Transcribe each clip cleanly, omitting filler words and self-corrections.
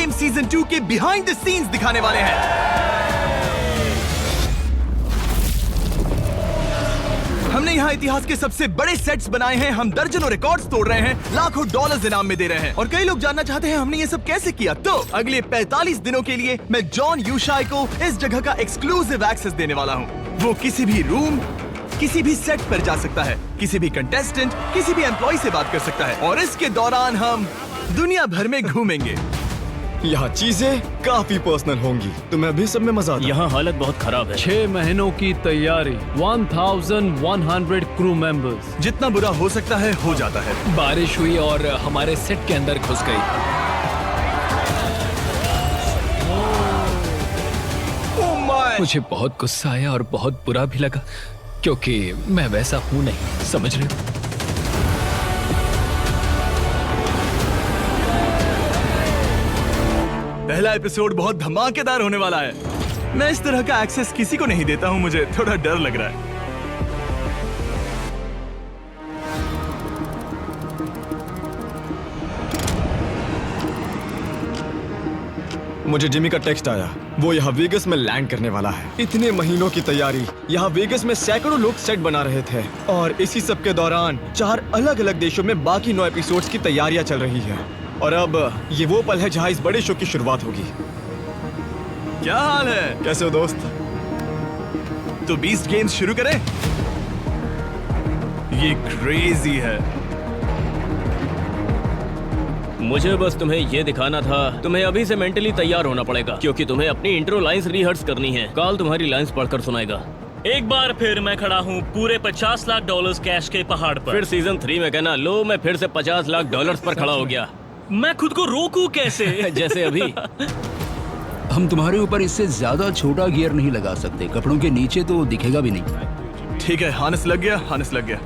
Game season 2 के behind the scenes दिखाने वाले हैं। हमने यहाँ इतिहास के सबसे बड़े सेट्स बनाए हैं, हम दर्जनों रिकॉर्ड्स तोड़ रहे हैं, लाखों डॉलर्स इनाम में दे रहे हैं और कई लोग जानना चाहते हैं हमने ये सब कैसे किया। तो अगले 45 दिनों के लिए मैं जॉन यूशाई को इस जगह का एक्सक्लूसिव एक्सेस देने वाला हूँ। वो किसी भी रूम, किसी भी सेट पर जा सकता है, किसी भी कंटेस्टेंट, किसी भी एम्प्लॉय से बात कर सकता है और इसके दौरान हम दुनिया भर में घूमेंगे। यहाँ चीजें काफी पर्सनल होंगी, तुम्हें भी सब में मजा आता है। यहाँ हालत बहुत खराब है। 6 महीनों की तैयारी, 1100 क्रू मेंबर्स। जितना बुरा हो सकता है हो जाता है। बारिश हुई और हमारे सेट के अंदर घुस गई। मुझे बहुत गुस्सा आया और बहुत बुरा भी लगा क्योंकि मैं वैसा हूँ नहीं, समझ रहे हो? पहला एपिसोड बहुत धमाकेदार होने वाला है। मैं इस तरह का एक्सेस किसी को नहीं देता हूँ, मुझे थोड़ा डर लग रहा है। मुझे जिमी का टेक्स्ट आया, वो यहाँ वेगस में लैंड करने वाला है। इतने महीनों की तैयारी, यहाँ वेगस में सैकड़ों लोग सेट बना रहे थे और इसी सब के दौरान 4 अलग अलग देशों में बाकी 9 एपिसोड्स की तैयारियां चल रही है और अब ये वो पल है जहाँ इस बड़े शो की शुरुआत होगी। क्या हाल है? कैसे हो दोस्त? तो बीस्ट गेम्स शुरू करें? ये क्रेजी है। मुझे बस तुम्हें ये दिखाना था। तुम्हें अभी से मेंटली तैयार होना पड़ेगा क्योंकि तुम्हें अपनी इंट्रो लाइंस रिहर्स करनी है। काल तुम्हारी लाइंस पढ़कर सुनाएगा। एक बार फिर मैं खड़ा हूँ पूरे $50 लाख कैश के पहाड़ पर। फिर सीजन 3 में कहना, लो मैं फिर से $50 लाख पर खड़ा हो गया। मैं खुद को रोकूं कैसे? जैसे अभी। हम तुम्हारे ऊपर इससे ज्यादा छोटा गियर नहीं लगा सकते, कपड़ों के नीचे तो दिखेगा भी नहीं। ठीक है, हानस लग गया, हानस लग गया।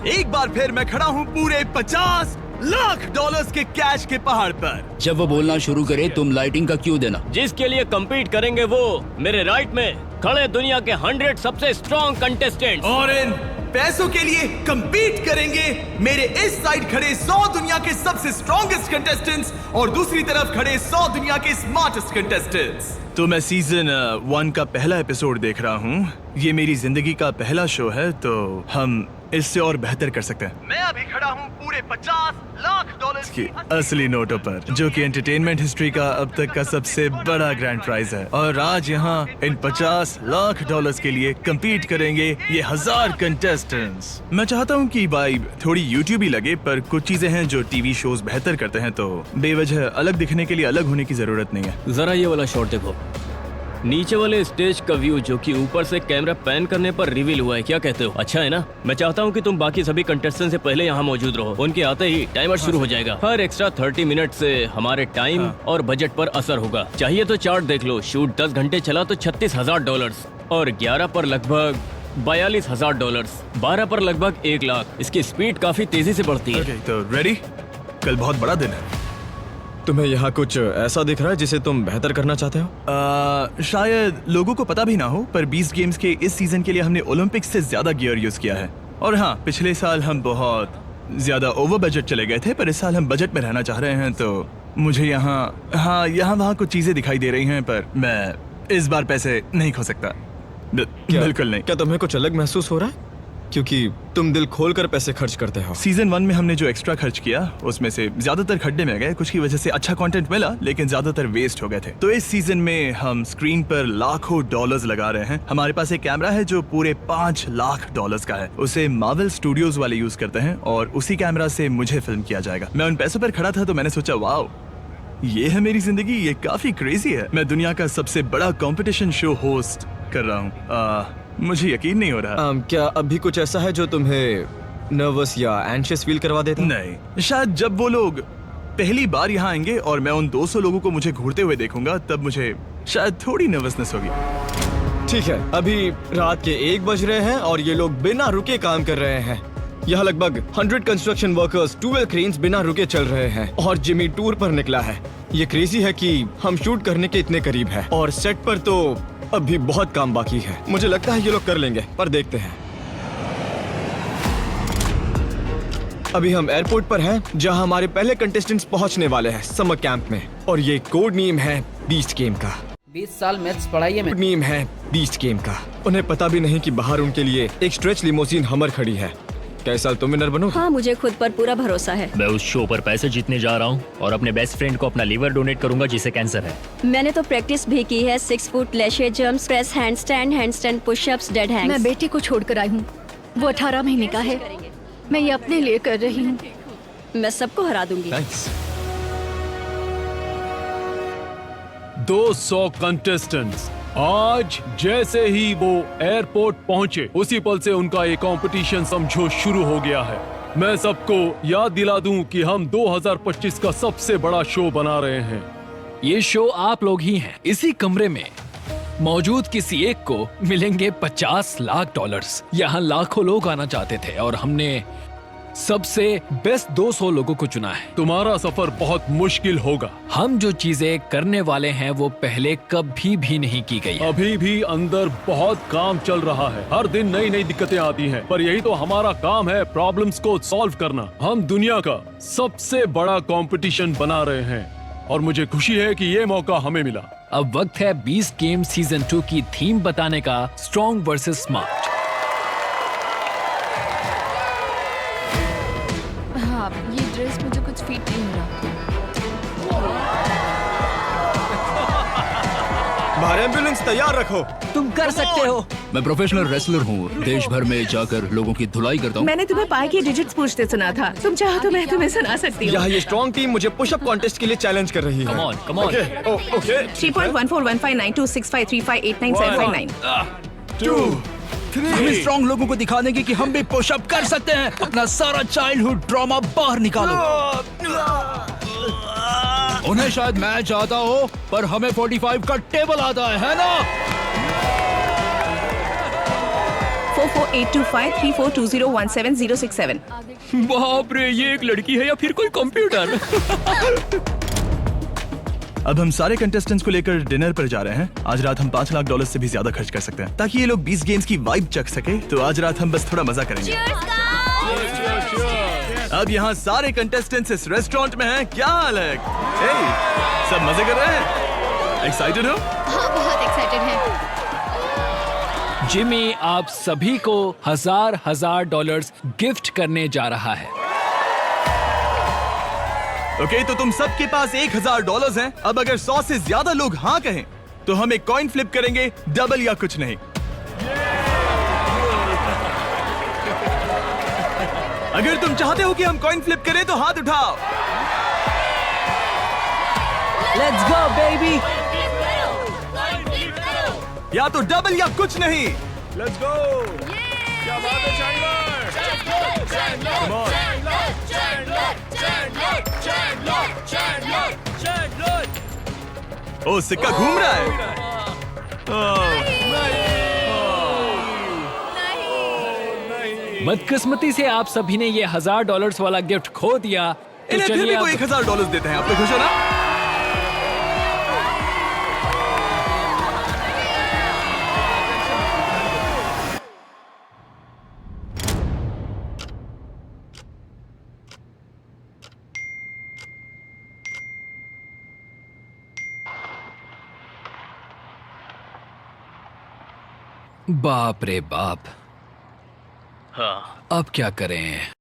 एक बार फिर मैं खड़ा हूँ पूरे $50 लाख के कैश के पहाड़ पर। जब वो बोलना शुरू करे तुम लाइटिंग का क्यों देना। जिसके लिए कम्पीट करेंगे वो मेरे राइट में खड़े दुनिया के 100 सबसे स्ट्रॉन्ग कंटेस्टेंट और इन पैसों के लिए compete करेंगे मेरे इस साइड खड़े 100 दुनिया के सबसे स्ट्रॉन्गेस्ट कंटेस्टेंट्स और दूसरी तरफ खड़े 100 दुनिया के स्मार्टेस्ट कंटेस्टेंट्स। तो मैं सीजन 1 का पहला एपिसोड देख रहा हूँ। ये मेरी जिंदगी का पहला शो है तो हम इससे और बेहतर कर सकते हैं। मैं अभी खड़ा हूँ पूरे $50 लाख की असली नोटों पर, जो कि एंटरटेनमेंट हिस्ट्री का अब तक का सबसे बड़ा ग्रैंड प्राइज है। और आज यहाँ इन $50 लाख के लिए compete करेंगे ये 1000 कंटेस्टेंट्स। मैं चाहता हूँ कि वाइब थोड़ी यूट्यूब ही लगे, पर कुछ चीजें हैं जो टीवी शोज बेहतर करते हैं, तो बेवजह अलग दिखने के लिए अलग होने की जरूरत नहीं है। जरा ये वाला शॉट देखो, नीचे वाले स्टेज का व्यू जो कि ऊपर से कैमरा पैन करने पर रिवील हुआ है। क्या कहते हो, अच्छा है ना? मैं चाहता हूँ कि तुम बाकी सभी कंटेस्टेंट से पहले यहाँ मौजूद रहो। उनके आते ही टाइमर शुरू हो जाएगा। हर एक्स्ट्रा 30 मिनट से हमारे टाइम और बजट पर असर होगा। चाहिए तो चार्ट देख लो। शूट 10 घंटे चला तो $36,000 और 11 पर लगभग $42,000, 12 पर लगभग 1 लाख। इसकी स्पीड काफी तेजी से बढ़ती है। तो रेडी? कल बहुत बड़ा दिन है। तुम्हें यहाँ कुछ ऐसा दिख रहा है जिसे तुम बेहतर करना चाहते हो? शायद लोगों को पता भी ना हो, पर बीस्ट गेम्स के इस सीजन के लिए हमने ओलंपिक्स से ज्यादा गियर यूज किया है। और हाँ, पिछले साल हम बहुत ज्यादा ओवर बजट चले गए थे, पर इस साल हम बजट में रहना चाह रहे हैं। तो मुझे यहाँ वहाँ कुछ चीजें दिखाई दे रही हैं, पर मैं इस बार पैसे नहीं खो सकता। बिल्कुल नहीं। क्या तुम्हें कुछ अलग महसूस हो रहा है? क्योंकि तुम दिल खोलकर पैसे खर्च करते हो। सीजन 1 में हमने जो एक्स्ट्रा खर्च किया उसमें से ज्यादातर खड्डे में गए। कुछ की वजह से अच्छा कंटेंट मिला, लेकिन ज्यादातर वेस्ट हो गए थे। तो इस सीजन में हम स्क्रीन पर लाखों डॉलर्स लगा रहे हैं। हमारे पास एक कैमरा है जो पूरे $5 लाख का है। उसे मार्वल स्टूडियोज वाले यूज करते हैं और उसी कैमरा से मुझे फिल्म किया जाएगा। मैं उन पैसों पर खड़ा था तो मैंने सोचा, वाओ, ये है मेरी जिंदगी, ये काफी क्रेजी है। मैं दुनिया का सबसे बड़ा कंपटीशन शो होस्ट कर रहा हूँ। मुझे यकीन नहीं हो रहा। क्या अभी कुछ ऐसा है जो तुम्हें नर्वस या एंशियस फील करवा देता? नहीं, शायद जब वो लोग पहली बार यहाँ आएंगे और मैं उन 200 लोगों को मुझे घूरते हुए देखूंगा, तब मुझे शायद थोड़ी नर्वसनेस होगी। ठीक है, अभी रात के 1 बज रहे हैं और ये लोग बिना रुके काम कर रहे हैं। यहाँ लगभग 100 कंस्ट्रक्शन वर्कर्स 12 क्रेन्स बिना रुके चल रहे हैं और जिमी टूर पर निकला है। ये क्रेजी है कि हम शूट करने के इतने करीब है और सेट पर तो अभी बहुत काम बाकी है। मुझे लगता है ये लोग कर लेंगे, पर देखते हैं। अभी हम एयरपोर्ट पर हैं, जहां हमारे पहले कंटेस्टेंट्स पहुंचने वाले हैं समर कैंप में। और ये कोड नेम है बीस्ट गेम का। 20 साल मैथ्स पढ़ाई है कोड नेम है बीस्ट गेम का। उन्हें पता भी नहीं कि बाहर उनके लिए एक स्ट्रेच लिमोजिन हमर खड़ी है। क्या इस साल तुम विनर बनोगे? हाँ, मुझे खुद पर पूरा भरोसा है। मैं उस शो पर पैसे जीतने जा रहा हूँ और अपने बेस्ट फ्रेंड को अपना लीवर डोनेट करूंगा जिसे कैंसर है। मैंने तो प्रैक्टिस भी की है। 6 फुट लेशे jumps, press handstand, pushups, dead hangs. मैं बेटे को छोड़कर आई हूँ। वो 18 महीने का है। मैं ये अपने लिए कर रही हूँ। मैं सबको हरा दूंगी। 200 कंटेस्टेंट्स आज जैसे ही वो एयरपोर्ट पहुंचे उसी पल से उनका ये कंपटीशन समझो शुरू हो गया है। मैं सबको याद दिला दूं कि हम 2025 का सबसे बड़ा शो बना रहे हैं। ये शो आप लोग ही हैं। इसी कमरे में मौजूद किसी एक को मिलेंगे $50 लाख। यहाँ लाखों लोग आना चाहते थे और हमने सबसे बेस्ट 200 लोगों को चुना है। तुम्हारा सफर बहुत मुश्किल होगा। हम जो चीजें करने वाले हैं वो पहले कभी भी नहीं की गई है। अभी भी अंदर बहुत काम चल रहा है। हर दिन नई नई दिक्कतें आती हैं, पर यही तो हमारा काम है, प्रॉब्लम्स को सॉल्व करना। हम दुनिया का सबसे बड़ा कंपटीशन बना रहे हैं और मुझे खुशी है कि ये मौका हमें मिला। अब वक्त है बीस्ट गेम सीजन 2 की थीम बताने का, स्ट्रॉन्ग वर्सेस स्मार्ट। हाँ, ये ड्रेस मुझे कुछ फिट नहीं हो रहा। बाहर एम्बुलेंस तैयार रखो। तुम कर सकते हो। मैं प्रोफेशनल रेसलर हूँ। देश भर में जाकर लोगों की धुलाई करता हूँ। मैंने तुम्हें पाई की डिजिट्स पूछते सुना था। तुम चाहो तो मैं तुम्हें सुना सकती हूँ। यहाँ ये स्ट्रॉन्ग टीम मुझे पुशअप कॉन्टेस्ट के लिए चैलेंज कर रही है। Come on. ओके 3.14159265358759 हमें स्ट्रॉन्ग लोगों को दिखा देंगे कि हम भी पुशअप कर सकते हैं। अपना सारा चाइल्डहुड ड्रामा बाहर निकालो। उन्हें शायद मैच आता हो, पर हमें 45 का टेबल आता है ना? 44825342017067। बाप रे, ये एक लड़की है या फिर कोई कंप्यूटर? अब हम सारे कंटेस्टेंट्स को लेकर डिनर पर जा रहे हैं। आज रात हम $5 लाख से भी ज्यादा खर्च कर सकते हैं ताकि ये लोग 20 गेम्स की वाइब चख सके। तो आज रात हम बस थोड़ा मजा करेंगे। अब यहाँ सारे कंटेस्टेंट्स इस रेस्टोरेंट में हैं। क्या हाल है? Hey, सब मजे कर रहे हैं? एक्साइटेड हो? हाँ, बहुत एक्साइटेड है। जिमी आप सभी को $1000 गिफ्ट करने जा रहा है। ओके, तो तुम सबके पास $1000 हैं। अब अगर 100 से ज्यादा लोग हाँ कहें तो हम एक कॉइन फ्लिप करेंगे, डबल या कुछ नहीं। अगर तुम चाहते हो कि हम कॉइन फ्लिप करें तो हाथ उठाओ। Let's go baby. या तो डबल या कुछ नहीं। Let's go. क्या बात है चैंडलर? ओ, सिक्का घूम रहा है। बदकिस्मती से आप सभी ने ये $1000 वाला गिफ्ट खो दिया। तो इन्हें फिर भी चलिए कोई अब- $1000 देते हैं। आप तो खुश हो ना? बाप रे बाप। हाँ, अब क्या करें?